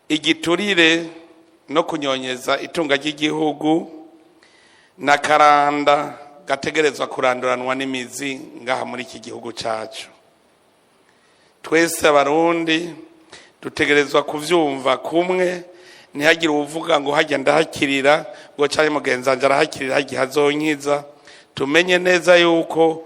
igiturire no kunyonyeza itunga ry'igihugu na karanda gategerezwa kuranduranwa n'imizi ngaha muri iki gihugu cacu. Twese abarundi dutegerezwa kuvyumva kumwe, ntihagire uvuga ngo hajya ndahakirira ngo cyari mugenzanje arahakirira hagiye hazonkiza. Tumenye neza yuko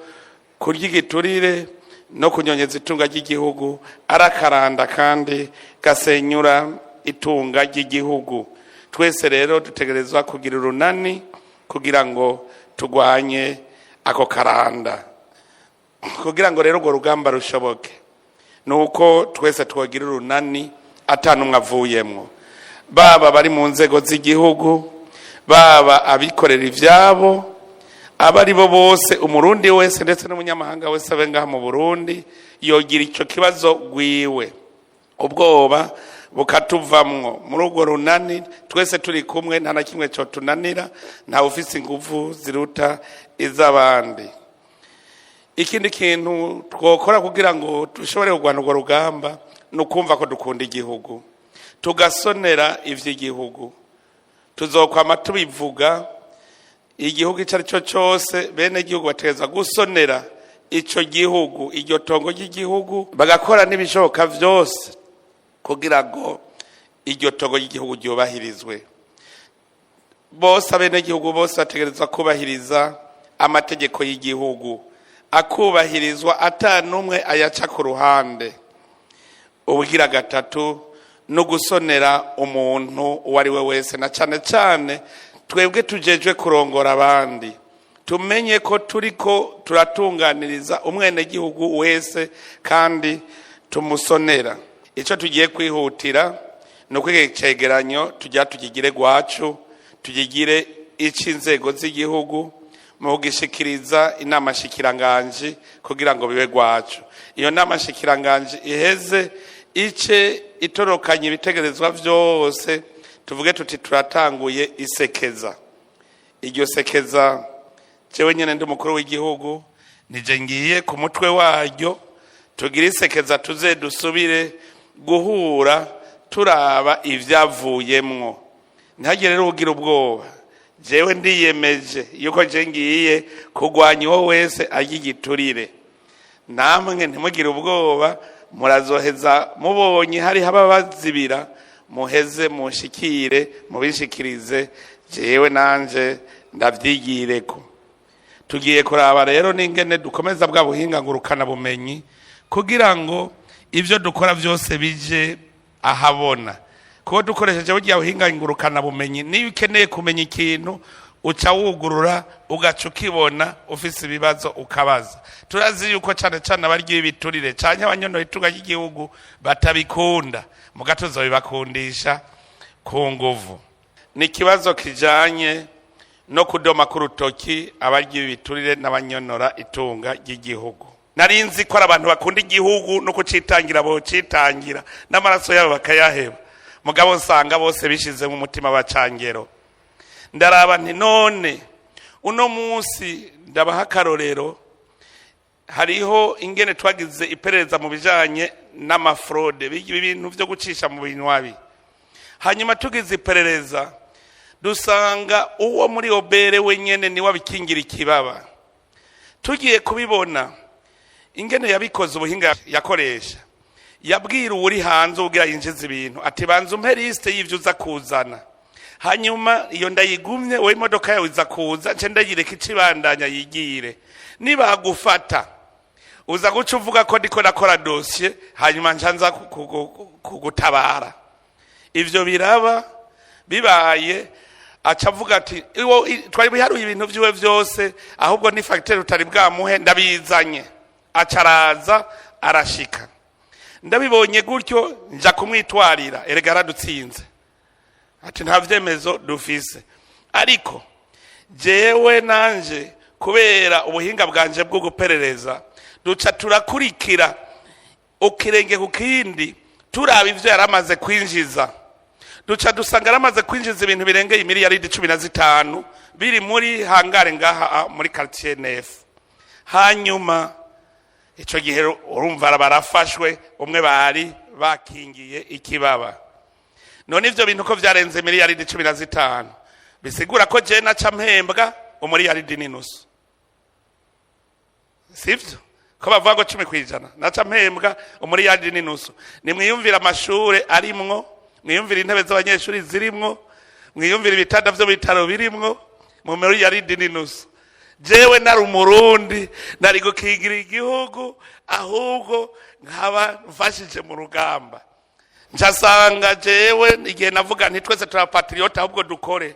kurya igiturire no kunyonyeza itunga ry'igihugu arakaranda kandi gasenyura itunga ry'igihugu. Twese rero dutegerezwa kugira urunani kugira ngo tugwanye ako karanda. Kugira ngo rero urwo rugamba rushoboke nuko twese twogira urunani atanumwe avuyemwo, baba bari mu nzego z'igihugu, baba abikorera ivyabo, abari bo bose, umurundi wese ndetse n'umunyamahanga wese abenga mu Burundi yogira ico kibazo gwiwe, ubwoba bukatuvamwo. Muri urwo runani twese turi kumwe, nta na kimwe cyo tunanira, nta ufise ingufu ziruta iz'abandi. Ikindi kintu twokora kugira ngo dushobore kugwana urwo rugamba nukumva ko dukunda igihugu, tugasonera ivy'igihugu. Tuzokwama tubivuga, igihugu icari cyo cyose bene igihugu bategeza gusonera ico gihugu, iryo tongo ry'igihugu, bagakora n'ibishoboka vyose kugira ngo iryo tongo ry'igihugu ryobahirizwe. Bose abene igihugu bose bategerezwa kubahiriza amategeko y'igihugu, akubahirizwa atanumwe ayaca ku ruhande. Ubugira gatatu no gusonera umuntu uwo ari we wese, na cane cane twebwe tujejwe kurongora abandi, tumenye ko turiko turatunganiriza umwene gihugu wese kandi tumusonera. Ico tugiye kwihutira nuko icegeranyo tujya tukigire gwacu, tugigire inzego z'igihugu mu gishikiriza inama shikiranganje kugira ngo bibe gwacu. Iyo nama shikiranganje iheze ice itorokanye ibitegerezwa vyose, tuvuge tuti turatanguye isekeza. Iryo sekeza jewe nyene ndi mukuru w'igihugu nije ngiye ku mutwe waryo, tugira isekeza tuze dusubire guhura turaba ivyavuyemwo. Ntihagire rero ugira ubwoba, jewe ndiyemeje yuko je ngiye kugwanya uwo wese agigiturire. Namwe ntimugire ubwoba, murazoheza mubonye hari haba bazibira, muheze mushikire mubishikirize, jewe nanje ndavyigireko. Tugiye kuraba rero n'ingene dukomeza bwa buhinga ngurukana bumenyi kugira ngo ivyo dukora vyose bije ahabona. Kuko dukoresheje burya buhinga ngurukana bumenyi, niyo ukeneye kumenya ikintu uca wugurura ugaca ukibona, ufise ibibazo ukabaza. Turazi yuko cane cane abaryi ibiturire canke abanyonora itunga ry'igihugu batabikunda, mugatozo bibakundisha ku nguvu. Ni kibazo kijanye no kudoma ku rutoki abaryi ibiturire n'abanyonora itunga ry'igihugu. Narinzi ko abantu bakunda igihugu no kucitangira bo citangira n'amaraso yabo bakayaheba, mugabo nsanga bose bishize mu mutima bacangero. Ndaraba nti none uno munsi ndabaha akarorero, hariho ingene twagize iperereza mu bijanye n'amafraude, ibintu vyo gucisha mu binywabi. Hanyuma tugize iperereza dusanga uwo muri obere wenyene ni wabikingira ikibaba. Tugiye kubibona ingene yabikoze ubuhinga yakoresha, yabwira uri hanze ugira yinjiza ibintu ati banza umpe liste y'ivyo uza kuzana, hanyuma iyo ndayigumye we imodoka yawe iza kuza nce ndayireka icibandanya yigire. Niba gufata uza guca uvuga ko ndiko nakora dossier, hanyuma ncanza kugutabara. Ivyo biraba bibaye acavuga ati twari biharuye ibintu vyiwe vyose, ahubwo ni facteur utari bwamuhe ndabizanye. Acaraza arashika, ndabibonye gutyo nja kumwitwarira, erega aradutsinze ati nta vyemezo dufise. Ariko jewe nanje kubera ubuhinga bwanje bwo guperereza duca turakurikira ukirenge ku kindi, turaba ivyo yaramaze kwinjiza. Duca dusanga yaramaze kwinjiza ibintu birengeye imiliyaridi 15 biri muri hangare ngaha muri quartier Nef. Hanyuma ico gihe urumva barafashwe, umwe bari bakingiye ikibaba. none ivyo bintu ko vyarenze miliyaridi 15 bisigura ko je naca mpembwa umuriyaridi n'inusu, sivyo? Ko bavuga ngo 10% naca mpembwa umuriyaridi n'inusu. Nimwiyumvira amashure arimwo, mwiyumvira intebe z'abanyeshuri zirimwo, mwiyumvira ibitanda vyo bitaro birimwo, mu miliyaridi n'inusu. Jewe nari umurundi nari gukingira igihugu, ahubwo nkaba mfashije mu rugamba. Ncasanga jewe igihe navuga nti twese turapatriota ahubwo dukore,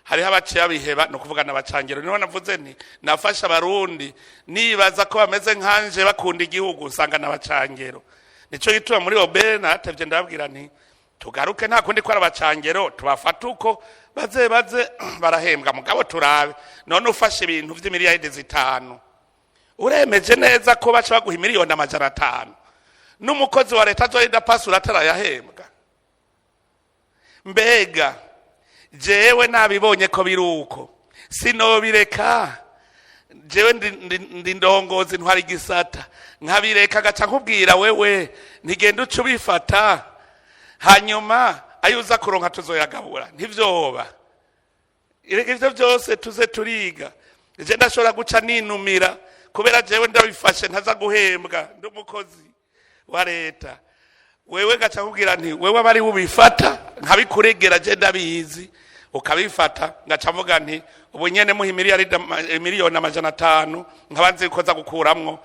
hariho abaciye abiheba no kuvuga n'abacangero. Niho navuze nti nafasha abarundi nibaza ko bameze nkanje bakunda igihugu, usanga n'abacangero. Nico gituma muri obere natevye ndababwira nti tugaruke, nta kundi ko abacangero tubafata uko baze barahembwa, mugabo turabe none ufashe ibintu vy'imiliyaridi 5 uremeje neza ko baca baguha miliyoni 500, n'umukozi wa leta azorinda pasura atarayahembwa? Mbega jewe nabibonye ko biruko sinobireka. Jewe ndi ndongozi ntwari igisata, nkabireka gaca nkubwira wewe ntigenda uca ubifata, hanyuma ayuza kuronka tuzoyagabura. Ntivyoba ivyo vyose tuze turiga. Je ndashobora guca ninumira kubera jewe ndabifashe ntaza guhembwa, ndi umukozi wa leta. Wewe gaca nkubwira nti wewe abari ubifata nkabikuregera, je ndabizi ukabifata, ngaca mvuga nti ubu nyene muha miliyoni 500 nkabanze koza gukuramwo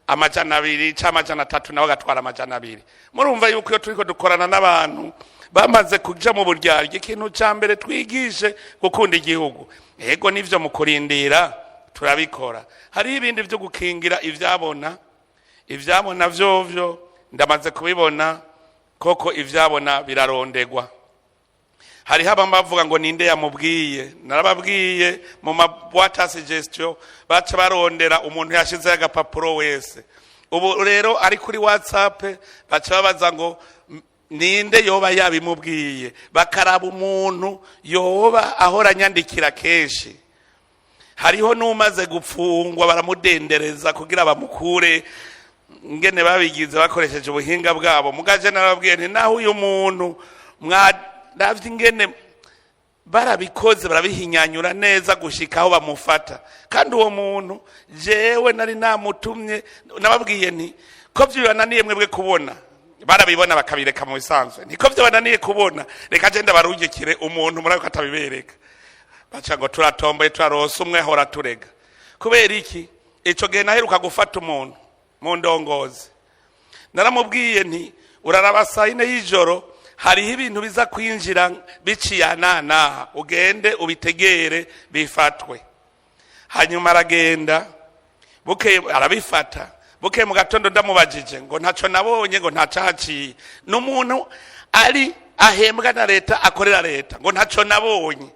200 cyangwa 300 nawe gatwara 200. Murumva yuko iyo turiko dukorana n'abantu bamaze kuja mu buryarya, ikintu ca mbere twigishe gukunda igihugu. Ego nivyo mu kurindira turabikora, hari ibindi byo gukingira ivyabona vyovyo ndamaze kubibona koko, ivyabona birarondegwa. Hari haba bavuga ngo ninde yamubwiye, narababwiye mu mabwata suggestion baca barondera umuntu yashize agapapuro wese. Ubu rero ari kuri WhatsApp baca babaza ngo ninde yoba yabimubwiye, bakaraba umuntu yoba ahora nyandikira keshi. Hariho numaze gupfungwa baramudendereza kugira bamukure, ngene babigize bakoresheje ubuhinga bwabo. Mugaje narababwiye nti naho uyu muntu ndavye ingene barabikoze barabihinyanyura neza gushika aho bamufata, kandi uwo muntu jewe nari namutumye. Nababwiye nti ko vyibananiye mwebwe kubona, barabibona bakabireka mu bisanzwe, niko vyibananiye kubona, reka je ndabarungikire umuntu murako atabibereka. Baca ngo turatomboye turarose umwe hora turega. Kubera iki? Ico gihe naheruka gufata umuntu mu ndongozi, naramubwiye nti uraraba sayine y'ijoro hariho ibintu biza kwinjira biciyanana, ugende ubitegere bifatwe. Hanyuma aragenda buke arabifata, buke mu gatondo ndamubajije ngo ntaco nabonye, ngo ntacaciye. N'umuntu ari ahembwa na leta, akorera leta, ngo ntaco nabonye.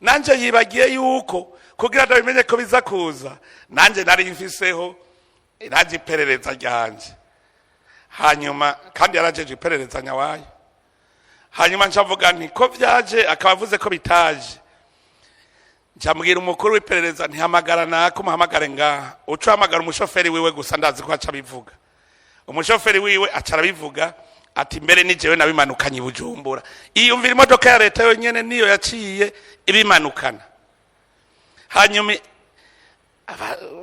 Nanje yibagiye yuko kugira ndabimenye ko biza kuza, nanje nari mfiseho iraje iperereza ryanje. Hanyuma kandi yarajeje iperereza nyawayo. Hanyuma ncavuga nti ko vyaje, akabavuze ko bitaje. Njambwira umukuru w'iperereza nti hamagara nako muhamagare ngaha, uco hamagara umushoferi wiwe gusa, ndazi ko aca bivuga. Umushoferi wiwe aca bivuga ati mbere ni jewe nabimanukanye Bujumbura. Iyumvira imodoka ya leta yonyene niyo yaciye ibimanukana. Hanyuma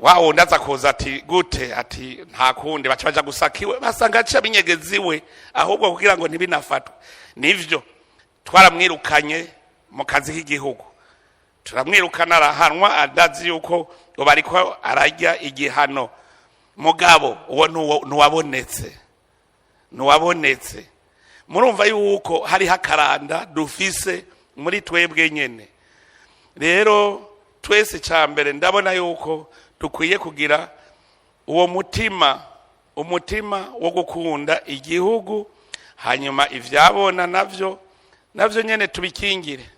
wao ndaza kuza ati gute, ati nta kundi baca baja gusakiwe, basanga aca binyegeziwe ahubwo kugira ngo ntibinafatwe. Nivyo twaramwirukanye mu kazi k'igihugu, turamwirukana arahanwa, adazi yuko bariko arajya igihano. Mugabo uwo nuwabonetse. Murumva yuko hari hakaranda dufise muri twebwe nyene. Rero twese cyambere ndabona yuko dukwiye kugira uwo umutima wo gukunda igihugu, hanyuma ivyabona navyo nyene tubikingire.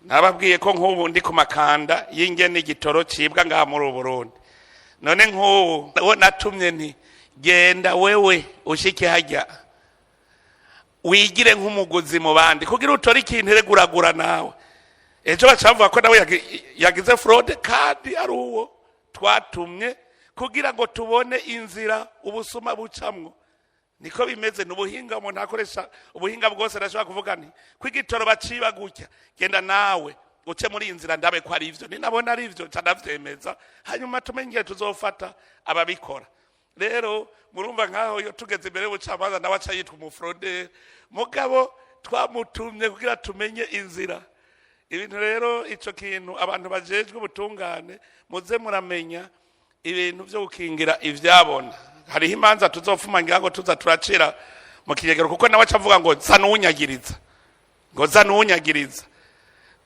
Nababwiye ko nk'ubu ndi ku makanda y'ingene igitoro cibwa ngaha muri Uburundi. None nk'ubu natumye nti genda wewe ushike hajya wigire nk'umuguzi mu bandi kugira utore ikintu reguragura nawe. Ejo bacavuga ko nawe yagize fraude, kandi ari uwo twatumye kugira ngo tubone inzira ubusuma bucamwo. niko bimeze n'ubuhinga umuntu akoresha ubuhinga bwose ndashobora kuvuga nti kw'igitoro baciba gutya genda nawe uce muri inzira ndabe ko ari ivyo ninabona ari ivyo canavyemeza hanyuma tumenye tuzofata ababikora rero murumva nkaho yo tugeze imbere y'ubucamanza nawe aca yitwa umufrode mugabo twamutumye kugira tumenye inzira ibintu rero ico kintu abantu bajejwe ubutungane muze muramenya ibintu byo gukingira ivyabona hariho imanza tuzofuma ngira ngo tuza turacira mu kigegero kuko nawe acavuga ngo zanunyagiriza ngo zanunyagiriza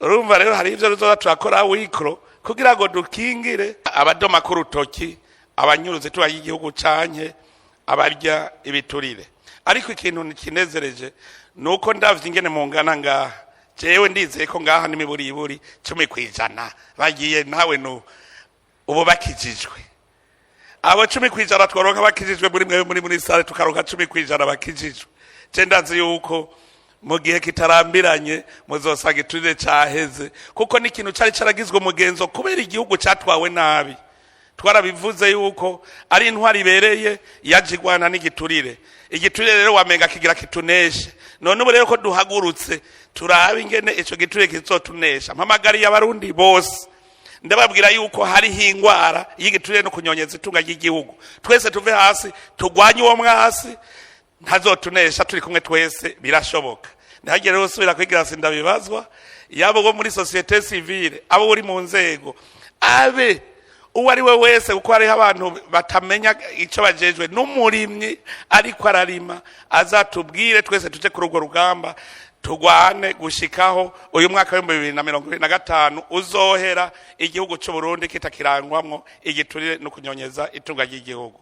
urumva rero hari ivyo ruzoza turakora wikro kugira ngo dukingire abadoma ku rutoki abanyuruzi tuba y'igihugu canke abarya ibiturire ariko ikintu kinezereje nuko ndavye ingene mungana ngaha jewe ndizeye ko ngaha n'imiburiburi 10% bagiye nawe no ubu bakijijwe abo 10% tworonka bakijijwe muri sale tukaronka 10% bakijijwe je ndazi yuko mu gihe kitarambiranye muzosanga iturire caheze kuko n'ikintu cari caragizwe umugenzo kubera igihugu catwawe nabi twarabivuze yuko ari intwari ibereye yajigwana n'igiturire igiturire rero wamenga kigira kituneshe none ubu rero ko duhagurutse turabe ingene ico giturire kizotunesha mpamagariye abarundi bose ndababwira yuko hari hingwara y'igiturire no kunyonyeza itunga ry'igihugu twese tuve hasi tugwanye uwo mwasi ntazotunesha turi kumwe twese birashoboka ndagiye rero usubira kwigira sindabibazwa yabo bo muri societe civile abo uri mu nzego abe uwo ari we wese kuko hariho abantu batamenya icyo bajejwe n'umurimyi ariko ararima azatubwire twese tuje kuri urwo rugamba tugwane gushikaho uyu mwaka wa 2025 uzohera igihugu cy'u Burundi kitakirangwamwo igiturire no kunyonyeza itunga ry'igihugu.